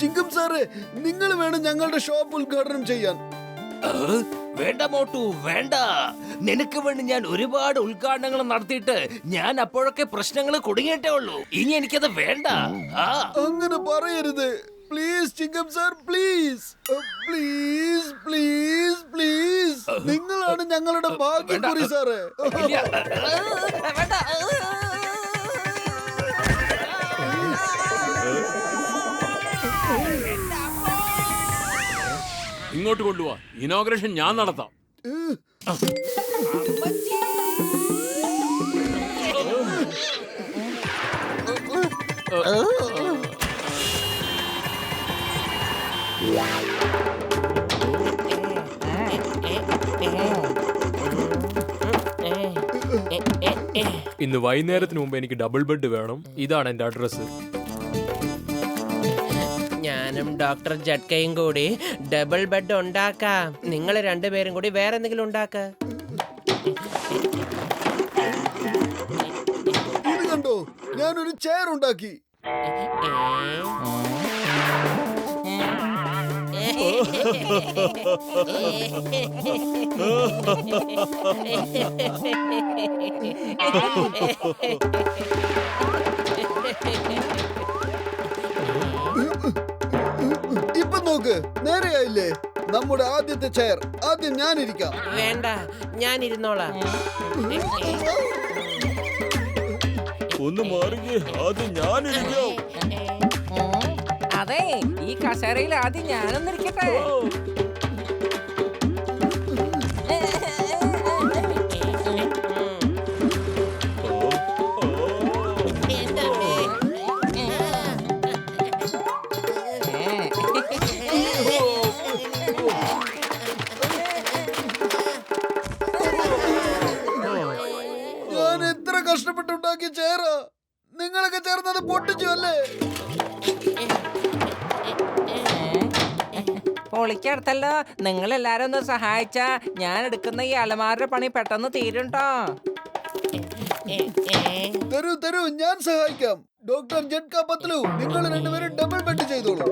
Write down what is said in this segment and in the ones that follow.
ചിങ്കം സാറേ, നിങ്ങൾ വേണം ഞങ്ങളുടെ ഷോപ്പ് ഉദ്ഘാടനം ചെയ്യാൻ. വേണ്ട മോട്ടു, വേണ്ട. നിനക്ക് വേണ്ടി ഞാൻ ഒരുപാട് ഉദ്ഘാടനങ്ങൾ നടത്തിയിട്ട് ഞാൻ അപ്പോഴൊക്കെ പ്രശ്നങ്ങൾ കുടുങ്ങിയിട്ടേ ഉള്ളൂ. ഇനി എനിക്കത് വേണ്ട. അങ്ങനെ പറയരുത് please ചിങ്കം sir, please please please please. നിങ്ങളാണ് ഞങ്ങളുടെ ഭാഗ്യക്കുറി സാറേ. ഇങ്ങോട്ട് കൊണ്ടുപോവാ, ഇനോഗ്രേഷൻ ഞാൻ നടത്താം. ഇന്ന് വൈകുന്നേരത്തിന് മുമ്പ് എനിക്ക് ഡബിൾ ബെഡ് വേണം. ഇതാണ് എന്റെ അഡ്രസ്. ഞാനും ഡോക്ടർ ജഡ്കയും കൂടി ഡബിൾ ബെഡ് ഉണ്ടാക്കാം. നിങ്ങൾ രണ്ടുപേരും കൂടി വേറെ എന്തെങ്കിലും ഉണ്ടാക്ക. ഇത് കണ്ടോ, ഞാനൊരു ചെയർ ഉണ്ടാക്കി. ഇപ്പൊ നോക്ക്, നേരെയായില്ലേ നമ്മുടെ ആദ്യത്തെ ചെയർ. ആദ്യം ഞാനിരിക്കാം. വേണ്ട, ഞാൻ ഇരുന്നോളാം. ഒന്ന് മാറിയേ, ആദ്യം ഞാനിരിക്കാം. അതെ, ഈ കസേരയിൽ ആദ്യം ഞാനൊന്നിരിക്കട്ടെ. ഞാൻ എത്ര കഷ്ടപ്പെട്ടുണ്ടാക്കിയ ചെയറാ, നിങ്ങളൊക്കെ ചേർന്നത് പൊട്ടിച്ചു അല്ലേ? പൊളിക്കടുത്തല്ലോ. നിങ്ങൾ എല്ലാരും ഒന്ന് സഹായിച്ചാ ഞാൻ എടുക്കുന്ന ഈ അലമാരുടെ പണി പെട്ടെന്ന് തീരുണ്ടോ? തരൂ തരൂ, ഞാൻ സഹായിക്കാം. ഡോക്ടർ ജഡ്ക പത്ലു, നിങ്ങൾ രണ്ടുപേരും ഡബിൾ ബെഡ് ചെയ്തോളൂ.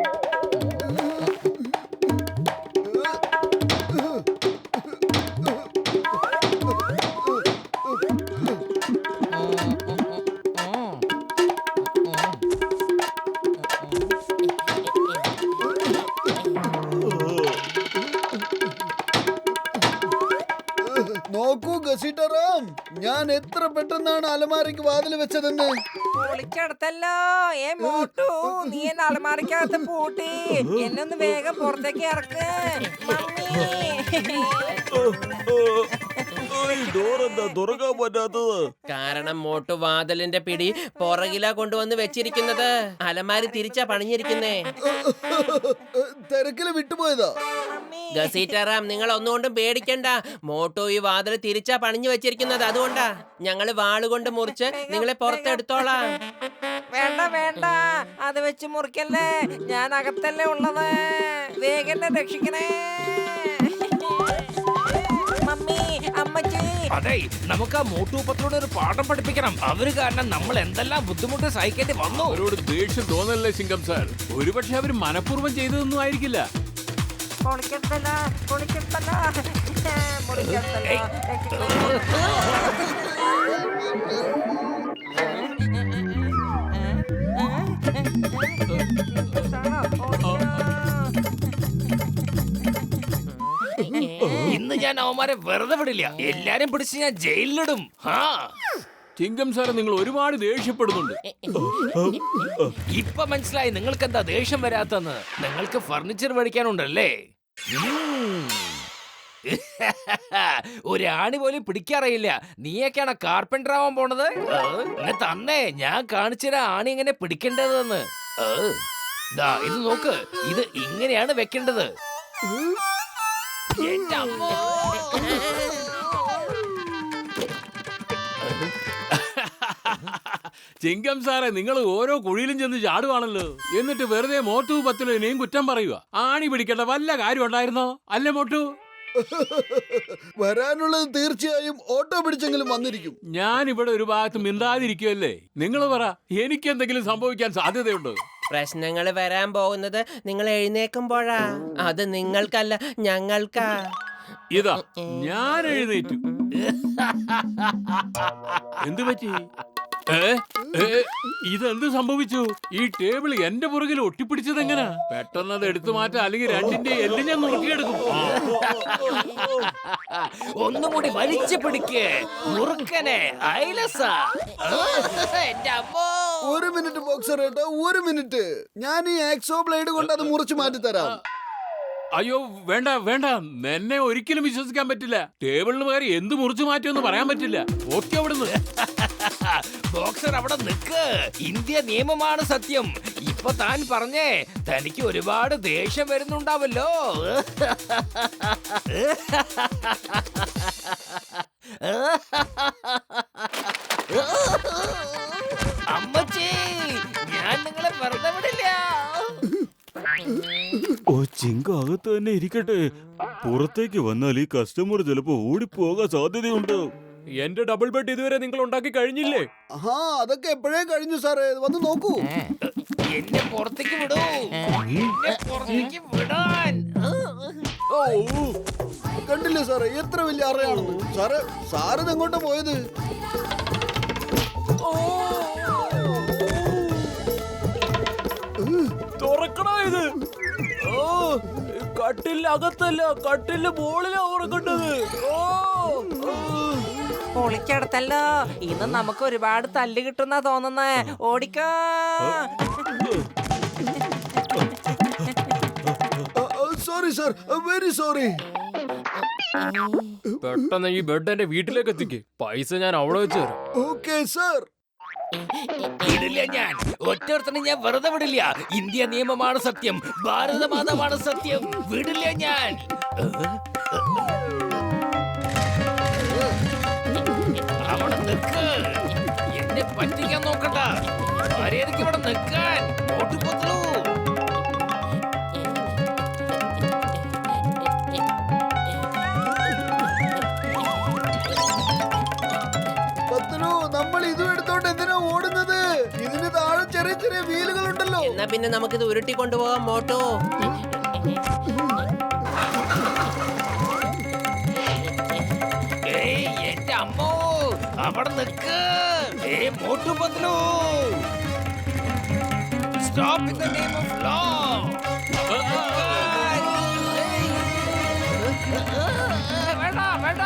നോക്കൂ ഗസീട്ടറാം, ഞാൻ എത്ര പെട്ടെന്നാണ് അലമാരയ്ക്ക് വാതിൽ വെച്ചതെന്ന്. പൊളിക്കടുത്തല്ലോ. മോട്ടു, നീ എന്നെ അലമാരിക്കകത്ത് പൂട്ടി. എന്നൊന്ന് വേഗം പുറത്തേക്ക് ഇറക്ക്. ഡോറെന്താ തുറക്കാൻ പറ്റാത്തത്? കാരണം മോട്ടു വാതിലിന്റെ പിടി പുറകിലാ കൊണ്ടുവന്ന് വെച്ചിരിക്കുന്നത്. അലമാരി തിരിച്ചാ പണിഞ്ഞിരിക്കുന്നേ. തിരക്കില് വിട്ടുപോയതാ. ഗസീറ്ററാം, നിങ്ങൾ ഒന്നുകൊണ്ടും പേടിക്കണ്ട. മോട്ടു ഈ വാതിൽ തിരിച്ചാ പണിഞ്ഞു വെച്ചിരിക്കുന്നത്. അതുകൊണ്ടാ ഞങ്ങള് വാളുകൊണ്ട് മുറിച്ച് നിങ്ങളെ പുറത്തെടുത്തോളാം. വേണ്ട വേണ്ട, അത് വെച്ച് മുറിക്കല്ലേ. ഞാൻ അകത്തല്ലേ ഉള്ളത്. വേഗം രക്ഷിക്കണേ. മമ്മി, അമ്മച്ചി. അതെ, നമുക്ക് ആ മോട്ടു പത്രോട് ഒരു പാഠം പഠിപ്പിക്കണം. അവര് കാരണം നമ്മൾ എന്തെല്ലാം ബുദ്ധിമുട്ട് സഹിക്കേണ്ടി വന്നു. അവരോട് ദേഷ്യം തോന്നല്ലേ സിംഗം സാർ? ഒരുപക്ഷെ അവര് മനഃപൂർവ്വം ചെയ്തതൊന്നും ആയിരിക്കില്ല. പൊളിക്കത്തല്ല, പൊളിക്കത്തല്ല, പൊളിക്കത്തല്ല. ഇന്ന് ഞാൻ അവന്മാരെ വെറുതെ വിടില്ല. എല്ലാരും പിടിച്ച് ഞാൻ ജയിലിലിടും. ചിങ്കം സാറെ, നിങ്ങൾ ഒരുപാട് ദേഷ്യപ്പെടുന്നുണ്ട്. ഇപ്പൊ മനസ്സിലായി നിങ്ങൾക്ക് എന്താ ദേഷ്യം വരാത്തെന്ന്. നിങ്ങൾക്ക് ഫർണിച്ചർ മേടിക്കാനുണ്ടല്ലേ? ഒരു ആണി പോലും പിടിക്കാറിയില്ല. നീയൊക്കെയാണ് കാർപ്പൻറ്റർ ആവാൻ പോണത്. തന്നെ ഞാൻ കാണിച്ചുതരാം ആണി എങ്ങനെ പിടിക്കേണ്ടതെന്ന്. ഇത് നോക്ക്, ഇത് ഇങ്ങനെയാണ് വെക്കേണ്ടത്. എന്റെ അമ്മോ! ചിങ്കം സാറെ, നിങ്ങൾ ഓരോ കുഴിയിലും ചെന്ന് ചാടുവാണല്ലോ. എന്നിട്ട് വെറുതെ മോട്ടു പത്തിലും കുറ്റം പറയുക. ആണി പിടിക്കേണ്ട വല്ല കാര്യം ഉണ്ടായിരുന്നോ? അല്ലേ മോട്ടു? വരാനുള്ളത് തീർച്ചയായും ഓട്ടോ പിടിച്ചെങ്കിലും വന്നിരിക്കും. ഞാൻ ഇവിടെ ഒരു ഭാഗത്ത് മിണ്ടാതിരിക്കുമല്ലേ? നിങ്ങൾ പറ, എനിക്ക് എന്തെങ്കിലും സംഭവിക്കാൻ സാധ്യതയുണ്ടോ? പ്രശ്നങ്ങൾ വരാൻ പോകുന്നത് നിങ്ങൾ എഴുന്നേക്കുമ്പോഴാ. അത് നിങ്ങൾക്കല്ല, ഞങ്ങൾക്കാ. ഇതാ ഞാൻ എഴുന്നേറ്റു. എന്തു പറ്റി? ഇതെന്ത് സംഭവിച്ചു? ഈ ടേബിൾ എന്റെ പുറകിൽ ഒട്ടിപ്പിടിച്ചത് എങ്ങനാ? പെട്ടെന്ന് അത് എടുത്തു മാറ്റാം, അല്ലെങ്കിൽ രണ്ടിന്റെ എല്ല് ഞാൻ നുറുക്കിയെടുക്കും. ഒന്നുകൂടി വലിച്ചു പിടിക്ക് മുറുക്കനെ ഐലസ. എന്റെ അമ്മോ. ഒരു മിനിറ്റ് ബോക്സർ ഏട്ടാ, ഒരു മിനിറ്റ്. ഞാൻ ഈ ആക്സോ ബ്ലേഡ് കൊണ്ട് അത് മുറിച്ച് മാറ്റി തരാം. അയ്യോ വേണ്ട വേണ്ട, എന്നെ ഒരിക്കലും വിശ്വസിക്കാൻ പറ്റില്ല. ടേബിളിന് പകരം എന്ത് മുറിച്ചു മാറ്റുമെന്ന് പറയാൻ പറ്റില്ല. ഓക്കെ അവിടുന്ന്. ബോക്സർ അവിടെ നിക്ക്. ഇന്ത്യ നിയമമാണ് സത്യം. ഇപ്പൊ താൻ പറഞ്ഞേ തനിക്ക് ഒരുപാട് ദേഷ്യം വരുന്നുണ്ടാവല്ലോ. അമ്മച്ചി, ഞാൻ നിങ്ങളെ വെറുതെ വിടില്ല. ഓ ചിങ്ക അകത്ത് തന്നെ ഇരിക്കട്ടെ. പുറത്തേക്ക് വന്നാൽ ഈ കസ്റ്റമർ ചിലപ്പോ ഓടിപ്പോകാൻ സാധ്യതയുണ്ട്. എന്റെ ഡബിൾ ബെഡ് ഇതുവരെ നിങ്ങൾ ഉണ്ടാക്കി കഴിഞ്ഞില്ലേ? ആ അതൊക്കെ എപ്പോഴേ കഴിഞ്ഞു സാറേ, വന്ന് നോക്കൂ. എന്നെ പുറത്തേക്ക് വിടൂ. എന്നെ പുറത്തേക്ക് വിടാൻ. കണ്ടില്ലേ സാറേ എത്ര വലിയ അറയാണെന്ന്. സാറേ സാറിത് എങ്ങോട്ടാ പോയത്? തുറക്കണോ ഇത്? ഓ കട്ടില് അകത്തല്ല, കട്ടില് ബോളിലാ ഉറങ്ങേണ്ടത്. പൊളിക്കടത്തല്ലോ. ഇന്ന് നമുക്ക് ഒരുപാട് തല്ല് കിട്ടുന്ന തോന്നുന്നേ. ഓടിക്കോ. Sorry sir, very sorry. പെട്ടെന്ന് ഈ ബെഡ് എന്റെ വീട്ടിലേക്ക് എത്തിക്ക്. പൈസ ഞാൻ അവിടെ വെച്ച് തരാം. Okay sir. വിടില്ല ഞാൻ. ഒറ്റൊരുത്തനെ ഞാൻ വെറുതെ വിടില്ല. ഇന്ത്യ നിയമമാണ് സത്യം, ഭാരതമാതാവാണ് സത്യം. വിടില്ല ഞാൻ. അവിടെ നിക്ക്. എന്നെ പറ്റിക്കാൻ നോക്കണ്ട. മര്യാദയ്ക്ക് ഇവിടെ നിൽക്കാൻ. ഓട്ടുപൊത്തലൂ. നമ്മൾ ഇതും എടുത്തോണ്ട് എന്തിനാ ഓടുന്നത്? ഇതിന് താഴെ ചെറിയ ചെറിയ വീലുകൾ ഉണ്ടല്ലോ. എന്നാ പിന്നെ നമുക്കിത് ഉരുട്ടി കൊണ്ടുപോകാം മോട്ടു. എന്റെ അമ്മോ, അവിടെ നിക്ക്. Motu Patlu, stop in the name of law. വേണ്ട വേണ്ട.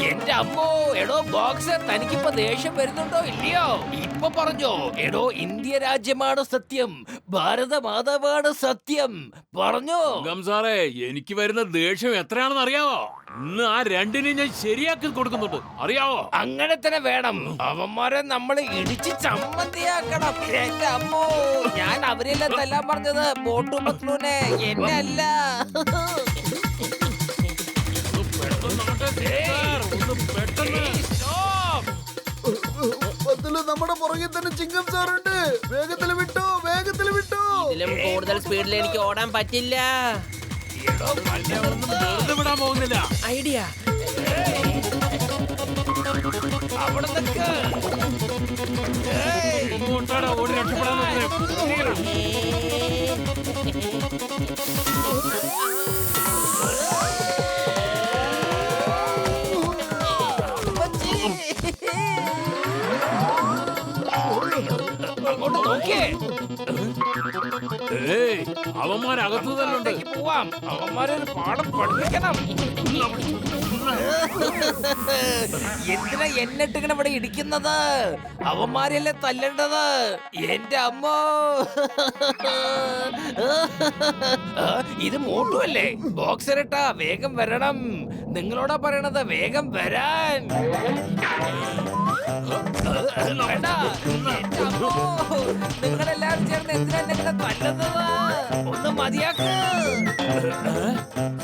എന്റെ അമ്മോ, എടോ ബോക്സർ, തനിക്കിപ്പോ ദേഷ്യം വരുന്നുണ്ടോ ഇല്ലയോ? ഇപ്പൊ പറഞ്ഞോ. എടോ ഇന്ത്യ രാജ്യമാണ് സത്യം, ഭാരത മാതാവാണ് സത്യം. പറഞ്ഞോ. സാറേ, എനിക്ക് വരുന്ന ദേഷ്യം എത്രയാണെന്ന് അറിയാവോ? ഇന്ന് ആ രണ്ടിനെയും ഞാൻ ശരിയാക്കി കൊടുക്കുന്നുണ്ട്, അറിയാവോ? അങ്ങനെ തന്നെ വേണം. അവന്മാരെ നമ്മൾ ഇടിച്ച് ചമ്മന്തിയാക്കണം. എന്റെ അമ്മോ, ഞാൻ അവരെല്ലാം തല്ലാൻ പറഞ്ഞത് മോട്ടു പത്ലൂനെ, എന്നെ അല്ല. നമ്മുടെ പുറകിൽ തന്നെ ചിങ്കം സാറുണ്ട്. വേഗത്തിൽ വിട്ടോ, വേഗത്തിൽ വിട്ടോ. ഇതിലും കൂടുതൽ സ്പീഡിൽ എനിക്ക് ഓടാൻ പറ്റില്ല. വെറുതെ വിടാൻ പോകുന്നില്ല. ഐഡിയ. അവിടെ നിൽക്ക്. ഇങ്ങോട്ടാണ് ഓടി രക്ഷപ്പെടാൻ നോക്കുന്നത്. അങ്ങോട്ട് നോക്കിയേ. അവന്മാരകത്ത് തന്നെ ഉണ്ട്. പോവാം. അവന്മാരെ ഒരു പാഠം പഠിപ്പിക്കണം. എന്തിനാ എന്നിട്ടിങ്ങനെ ഇവിടെ ഇടിക്കുന്നത്? അവന്മാരെയല്ലേ തല്ലേണ്ടത്. എന്റെ അമ്മോ, ഇത് മോട്ടുവല്ലേ? ബോക്സറിട്ടാ വേഗം വരണം. നിങ്ങളോടാ പറയണത് വേഗം വരാൻ. വേണ്ട. എന്റെ അമ്മോ, നിങ്ങളെല്ലാരും ചേർന്ന് എന്തിനാ എന്നെ തല്ലുന്നത്? ഒന്ന് മതിയാക്ക്.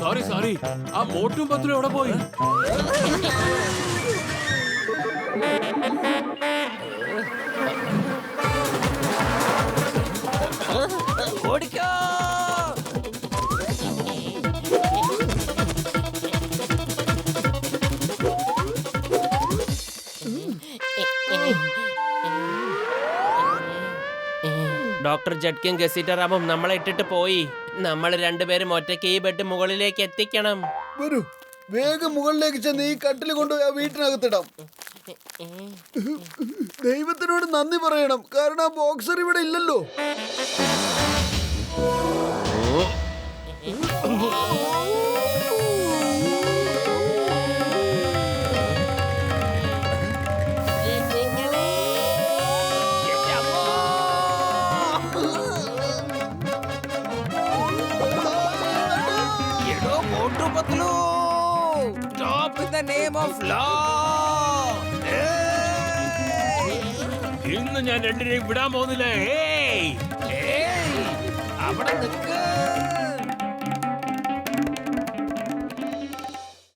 സോറി സോറി, ആ മോട്ടും പത്രും എവിടെ പോയി? ഓടിക്കോ. ഡോക്ടർ ജഡ്കിൻ ഗസീറ്ററാമും നമ്മളെ ഇട്ടിട്ട് പോയി. നമ്മൾ രണ്ടുപേരും ഒറ്റയ്ക്ക് ഈ ബെഡ് മുകളിലേക്ക് എത്തിക്കണം. വരൂ, വേഗം മുകളിലേക്ക് ചെന്ന് ഈ കട്ടിൽ കൊണ്ടുപോയി ആ വീട്ടിനകത്തിടാം. ദൈവത്തിനോട് നന്ദി പറയണം, കാരണം ആ ബോക്സർ ഇവിടെ ഇല്ലല്ലോ. എടോ Motu Patlu, stop in the name of law. ഇന്ന് ഞാൻ രണ്ടിനെയും വിടാൻ പോകുന്നില്ല. അവിടെ നിൽക്ക്.